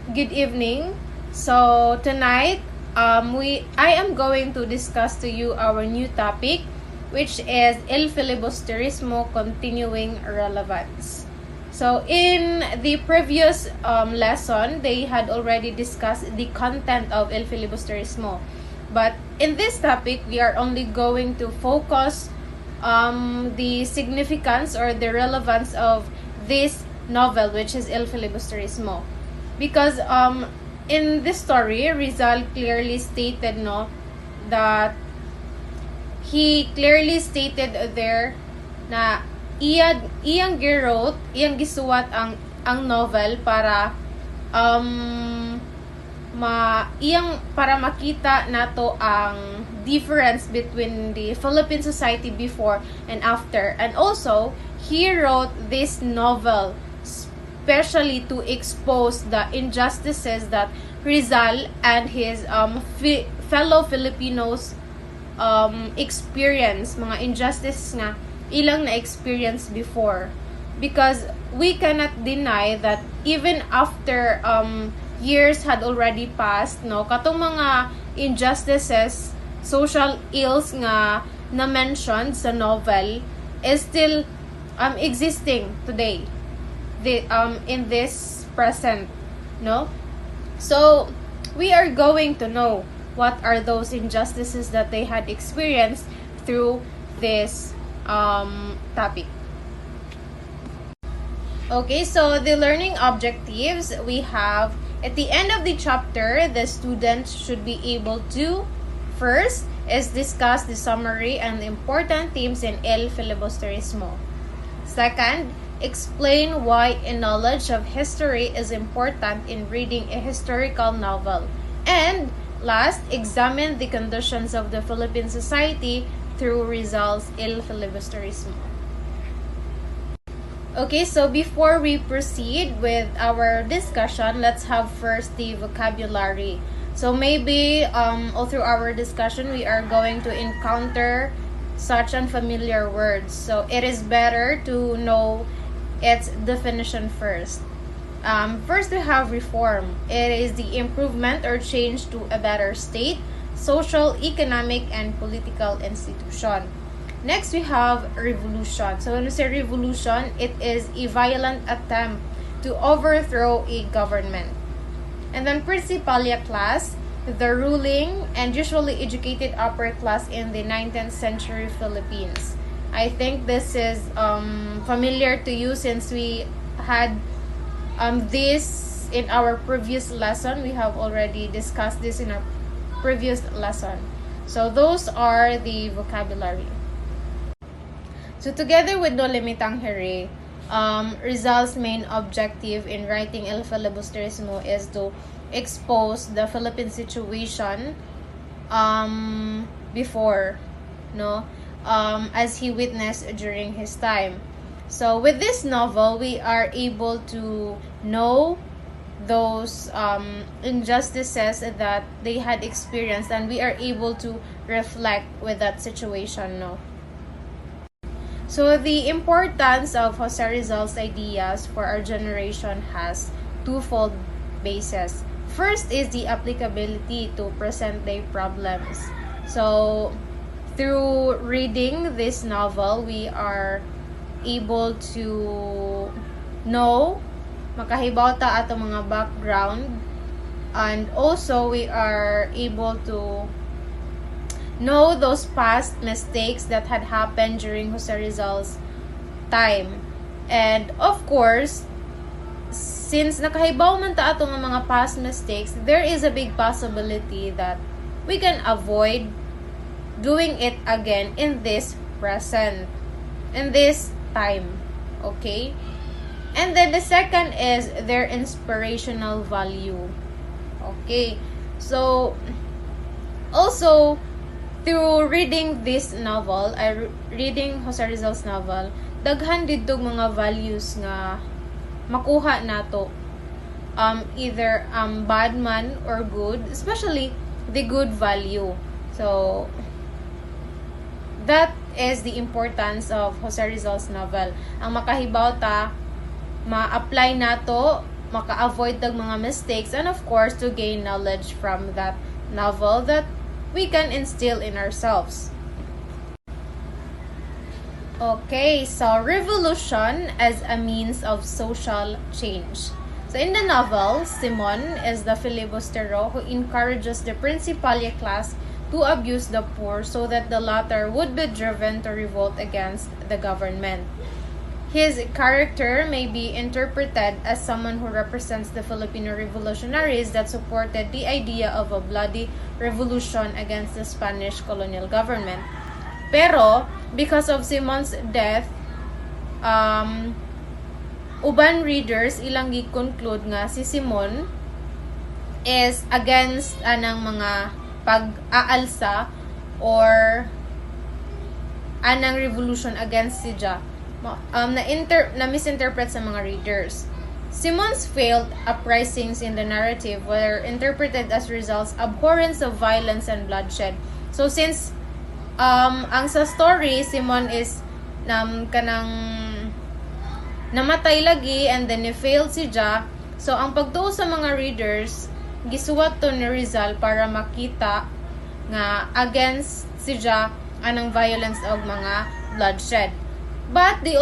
Good evening. So tonight, I am going to discuss to you our new topic, which is El Filibusterismo continuing relevance. So in the previous lesson, they had already discussed the content of El Filibusterismo, but in this topic, we are only going to focus the significance or the relevance of this novel, which is El Filibusterismo. Because in this story, Rizal clearly stated that he clearly stated there na iyang gisuwat ang novel para para makita nato ang difference between the Philippine society before and after. And also, he wrote this novel especially to expose the injustices that Rizal and his fellow Filipinos experience, mga injustice nga ilang na experience before. Because we cannot deny that even after years had already passed, katong mga injustices, social ills nga na mentioned sa novel is still existing today. In this present, so we are going to know what are those injustices that they had experienced through this topic. Okay, so the learning objectives we have at the end of the chapter, the students should be able to first is discuss the summary and the important themes in El Filibusterismo. Second, explain why a knowledge of history is important in reading a historical novel. And last, examine the conditions of the Philippine society through Rizal's El Filibusterismo. Okay, so before we proceed with our discussion, let's have first the vocabulary. So maybe all through our discussion, we are going to encounter such unfamiliar words. So it is better to know its definition first. First, we have reform. It is the improvement or change to a better state, social, economic, and political institution. Next, we have revolution. So when we say revolution, it is a violent attempt to overthrow a government. And then Principalia class, the ruling and usually educated upper class in the 19th century Philippines. I think this is familiar to you since we had this in our previous lesson. We have already discussed this in our previous lesson. So those are the vocabulary. So together with No Limitang Here, Rizal's main objective in writing El Filibusterismo is to expose the Philippine situation before, as he witnessed during his time. So with this novel, we are able to know those injustices that they had experienced, and we are able to reflect with that situation. So the importance of Jose Rizal's ideas for our generation has twofold basis. First is the applicability to present-day problems. So through reading this novel, we are able to know, makahibaw ta ato mga background, and also we are able to know those past mistakes that had happened during Jose Rizal's time. And of course, since nakahibaw man ta ato nga mga past mistakes, there is a big possibility that we can avoid doing it again in this present, in this time. Okay? And then the second is their inspirational value. Okay? So also, through reading this novel, reading Jose Rizal's novel, daghan didtong mga values nga makuha nato. Either bad man or good, especially the good value. So that is the importance of Jose Rizal's novel. Ang makahibaw ta, ma-apply nato maka-avoid ng mga mistakes, and of course to gain knowledge from that novel that we can instill in ourselves. Okay, so revolution as a means of social change. So in the novel, Simon is the filibustero who encourages the principalia class to abuse the poor so that the latter would be driven to revolt against the government. His character may be interpreted as someone who represents the Filipino revolutionaries that supported the idea of a bloody revolution against the Spanish colonial government. Pero, because of Simon's death, uban readers ilang gi-conclude nga si Simon is against anang mga pag-aalsa or anang revolution against si Ja. Na misinterpret sa mga readers. Simon's failed uprisings in the narrative were interpreted as results abhorrence of violence and bloodshed. So since ang sa story, Simon is kanang namatay lagi and then ni-failed si Ja. So ang pagtuo sa mga readers, gisuwat to ni Rizal para makita nga against si Ja anang violence og mga bloodshed. But they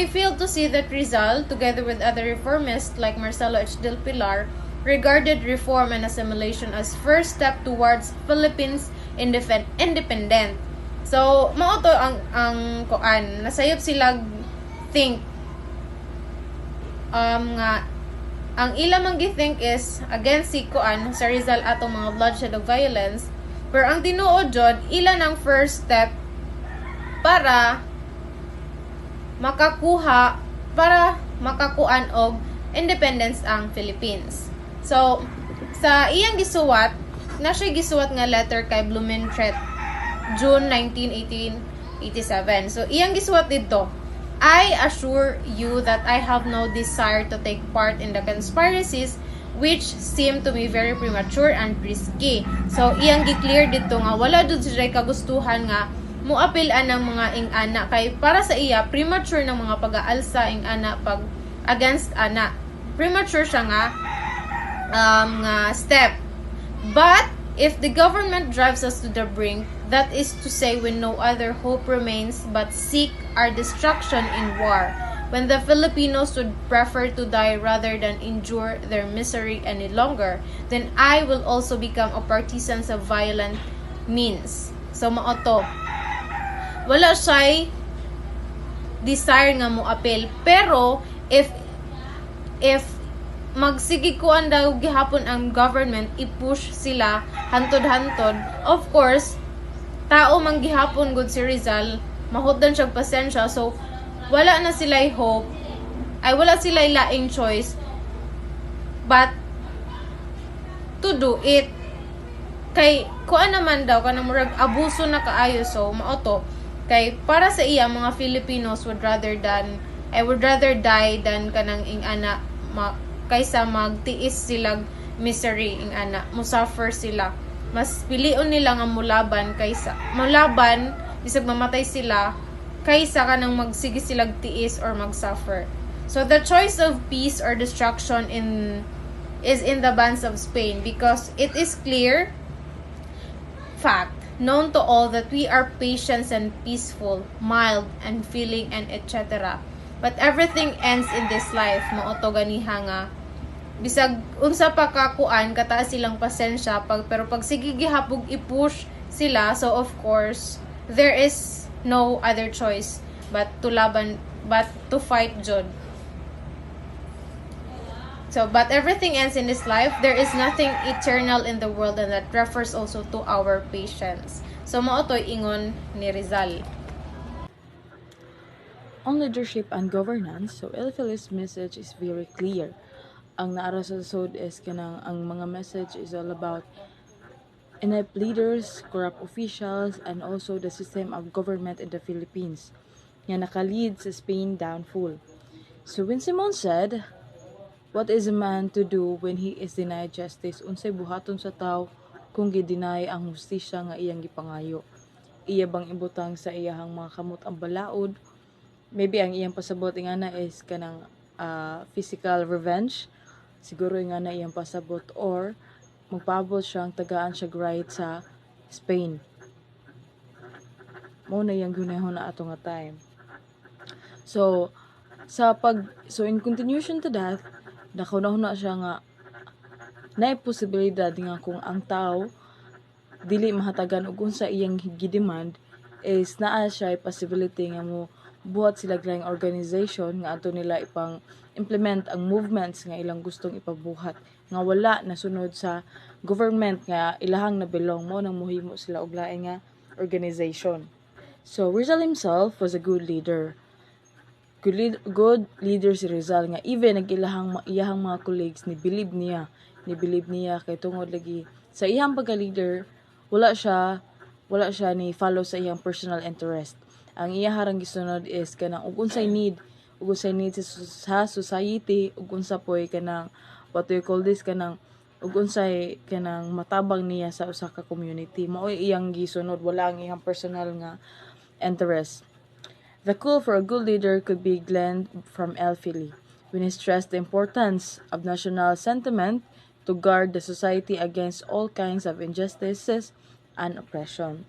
failed to see that Rizal, together with other reformists like Marcelo H. del Pilar, regarded reform and assimilation as first step towards Philippines independent. So, mao to ang kuan, nasayop sila think nga ang ila man gi-think is against si kuan sa Rizal atong mga bloodshed of violence, pero ang tinuod jud ila nang first step para makakuan og independence ang Philippines. So, sa iyang gisuwat, na siya gisuwat nga letter kay Blumentritt, June 19, 1887. So, iyang gisuwat dito, I assure you that I have no desire to take part in the conspiracies which seem to me very premature and risky. So, iyang gi-clear dito nga, wala dun siya kagustuhan nga muapilan ng mga ing-ana kay para sa iya premature ng mga pag-aalsa ing-ana pag against ana, premature siya nga step. But if the government drives us to the brink, that is to say when no other hope remains but seek our destruction in war, when the Filipinos would prefer to die rather than endure their misery any longer, then I will also become a partisan of violent means. So maoto, wala siya'y desire nga mo apel. Pero, if magsige kuan daw gihapon ang government, i-push sila hantod-hantod, of course, tao man gihapon gud si Rizal, mahutdan siyang pasensya, so, wala na sila'y hope, ay wala sila'y laing choice, but, to do it. Kay, kuan naman daw, kanang murag abuso na kaayo, so, maoto, kay para sa iya mga Filipinos would rather die than kanang ing-ana kaysa magtiis silang misery ing-ana, mo suffer sila. Mas pilion nila nga mulaban bisag mamatay sila kaysa kanang magsige silang tiis or mag-suffer. So the choice of peace or destruction is in the hands of Spain because it is clear fact known to all that we are patient and peaceful, mild and feeling and etc. But everything ends in this life. Maoto ganiha nga bisag unsa pa kakuan kataas silang pasensya pero pag sige gihapog i-push sila, so of course there is no other choice but to fight jud. So, but everything ends in this life. There is nothing eternal in the world, and that refers also to our patience. So, mao toy ingon ni Rizal. On leadership and governance, so Eliphil's message is very clear. Ang naara sa sud is kanang ang mga message is all about inept leaders, corrupt officials, and also the system of government in the Philippines nga nakalead sa Spain downfall. So when Simon said, what is a man to do when he is denied justice? Unsay buhaton sa tao kung gi-deny ang hustisya nga iyang gipangayo? Iya bang ibutang sa iyahang mga kamot ang balaod? Maybe ang iyang pasabot ingana is kanang physical revenge, siguro nga na iyang pasabot, or magpaabot siyang tagaan siya right sa Spain. Mo na iyang gunahon na ato nga time. So, so in continuation to that, nakunahon na siya nga na posibilidad nga kung ang tao dili mahatagan og unsa iyang gidemand is naa siya possibility nga mo buhat sila lang organization nga ato nila ipang implement ang movements nga ilang gustong ipabuhat nga wala nasunod sa government nga ilahang nabilong mo nang mohimo sila og lain nga organization. So Rizal himself was a good leader. Good leader si Rizal nga even iyahang mga colleagues ni believe niya kay tungod lagi sa iyang pagka-leader wala siya ni follow sa iyang personal interest. Ang iya harang gisunod is kanang ug unsay need sa society ug unsa poy kanang what do you call this kanang ug unsay kanang matabang niya sa usa ka community mao iyang gisunod, wala ang iyang personal nga interest. The call for a good leader could be gleaned from El Fili, when he stressed the importance of national sentiment to guard the society against all kinds of injustices and oppression.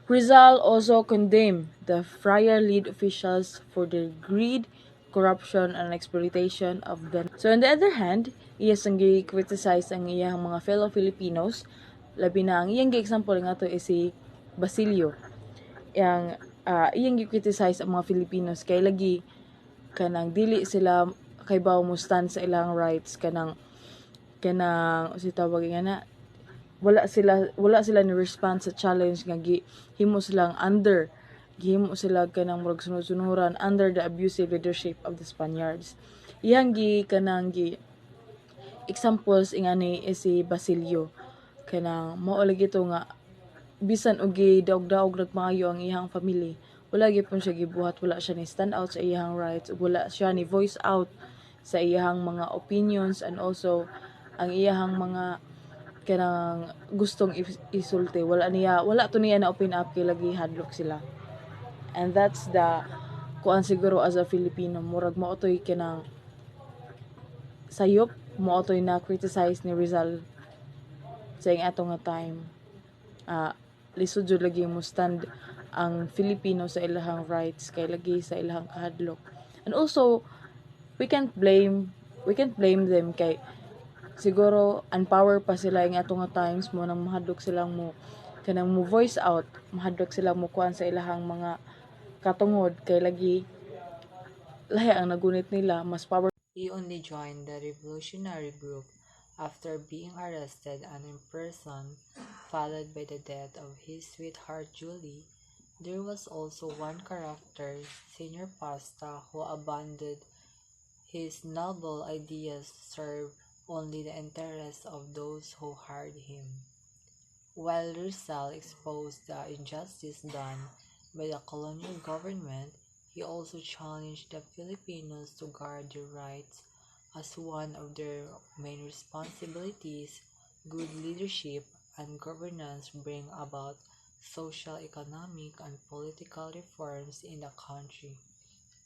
Rizal also condemned the friar lead officials for their greed, corruption, and exploitation of the. So on the other hand, iya sanggay criticize ang iyang mga fellow Filipinos, labi na ang iyang example nga to is si Basilio. Iyang gi-criticize ang mga Filipinos kay lagi kanang dili sila kay bawo mo stand sa ilang rights kanang si tawag nga na wala sila ni respond sa challenge nga gihimo sila kanang murag sunod-sunuran under the abusive leadership of the Spaniards. Iyang kanang examples ingani is si Basilio kanang mao lagi to nga bisan og daog-daog nagmaayo ang iyang family, wala gyud siya gibuhat, wala siya ni stand out sa iyang rights, wala siya ni voice out sa iyang mga opinions, and also ang iyang mga kanang gustong isulti, wala to niya na open up kay lagi hadlok sila. And that's the kuan siguro as a Filipino, murag mao toy kanang sayop, mao toy na criticize ni Rizal sa atong nga time. Lisod jud lagi mo stand ang Filipino sa ilahang rights kay lagi sa ilahang kahadlok. And also we can't blame them kay siguro unpower pa sila ing atong nga times mo nang mahadlok silang mo kanang mo voice out, mahadlok silang mo kuan sa ilahang mga katungod kay lagi lahi ang nagunit nila mas power. He only joined the revolutionary group after being arrested and imprisoned, followed by the death of his sweetheart Julie. There was also one character, Senior Pasta, who abandoned his noble ideas to serve only the interests of those who hired him. While Rizal exposed the injustice done by the colonial government, he also challenged the Filipinos to guard their rights as one of their main responsibilities. Good leadership and governance bring about social, economic, and political reforms in the country.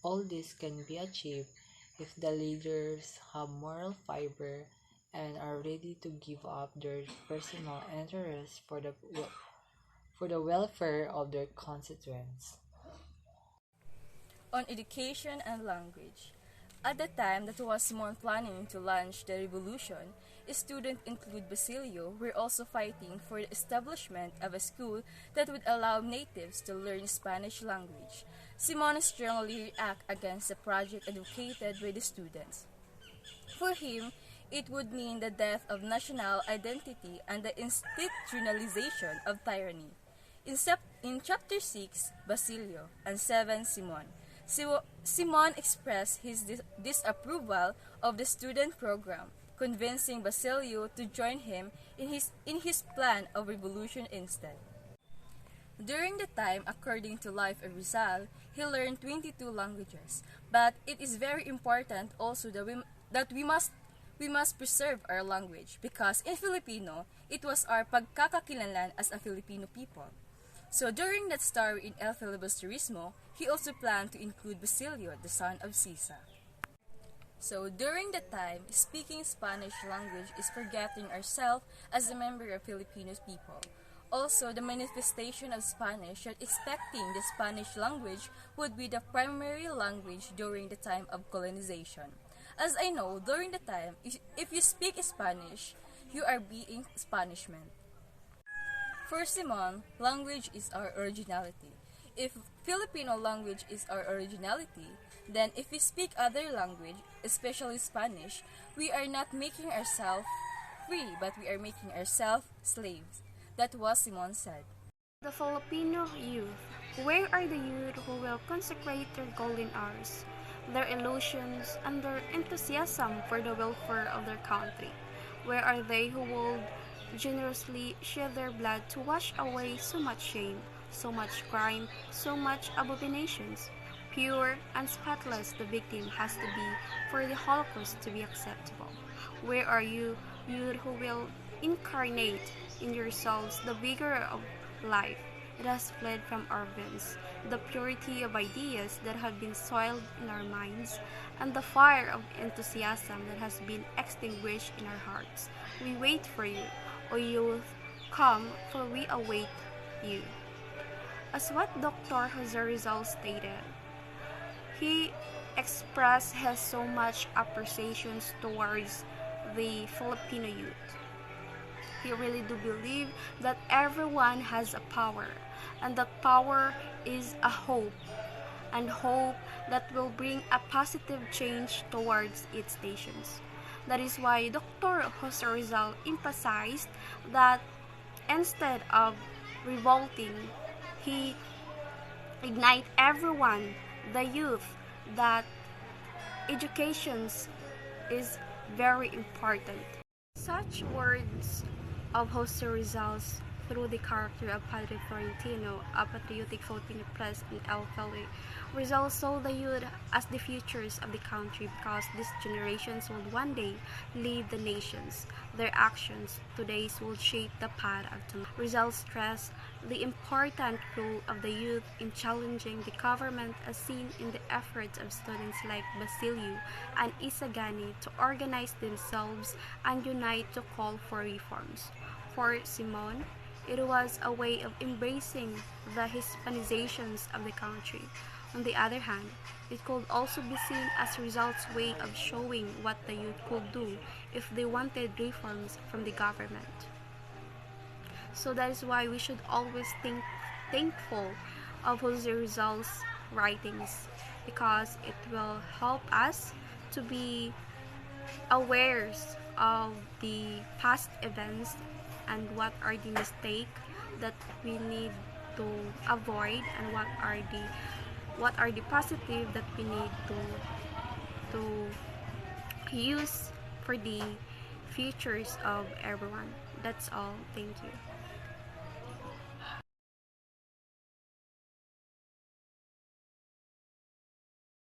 All this can be achieved if the leaders have moral fiber and are ready to give up their personal interests for the welfare of their constituents. On education and language. At the time that was more planning to launch the revolution, students include Basilio were also fighting for the establishment of a school that would allow natives to learn Spanish language. Simon strongly reacted against the project advocated by the students. For him, it would mean the death of national identity and the institutionalization of tyranny. In chapter 6, Basilio, and 7, Simon. Simon expressed his disapproval of the student program, convincing Basilio to join him in his plan of revolution instead. During the time, according to Life of Rizal, he learned 22 languages. But it is very important also that we must preserve our language because in Filipino, it was our pagkakakilanlan as a Filipino people. So during that story in El Filibusterismo, he also planned to include Basilio, the son of Sisa. So during that time, speaking Spanish language is forgetting ourselves as a member of Filipino people. Also, the manifestation of Spanish that expecting the Spanish language would be the primary language during the time of colonization. As I know, during the time, if you speak Spanish, you are being Spanishment. For Simon, language is our originality. If Filipino language is our originality, then if we speak other language, especially Spanish, we are not making ourselves free, but we are making ourselves slaves. That was Simon said. The Filipino youth. Where are the youth who will consecrate their golden hours, their illusions, and their enthusiasm for the welfare of their country? Where are they who will generously shed their blood to wash away so much shame, so much crime, so much abominations? Pure and spotless the victim has to be for the Holocaust to be acceptable. Where are you, youth who will incarnate in yourselves the vigor of life? It has fled from our veins, the purity of ideas that have been soiled in our minds, and the fire of enthusiasm that has been extinguished in our hearts. We wait for you, O youth, come, for we await you. As what Dr. Jose Rizal stated, he expressed his so much appreciations towards the Filipino youth. He really do believe that everyone has a power, and that power is a hope, and hope that will bring a positive change towards its nations. That is why Dr. Jose Rizal emphasized that instead of revolting, he ignite everyone, the youth, that education is very important. Such words of Jose Rizal's through the character of Padre Florentino, a patriotic Filipino press in El Feli. Rizal saw the youth as the futures of the country because these generations will one day lead the nations. Their actions today will shape the path of tomorrow. Rizal stressed the important role of the youth in challenging the government as seen in the efforts of students like Basilio and Isagani to organize themselves and unite to call for reforms. For Simon, it was a way of embracing the Hispanizations of the country. On the other hand, it could also be seen as Rizal's way of showing what the youth could do if they wanted reforms from the government. So that is why we should always think thankful of Jose Rizal's writings, because it will help us to be aware of the past events and what are the mistakes that we need to avoid, and what are the positive that we need to use for the futures of everyone. That's all. Thank you.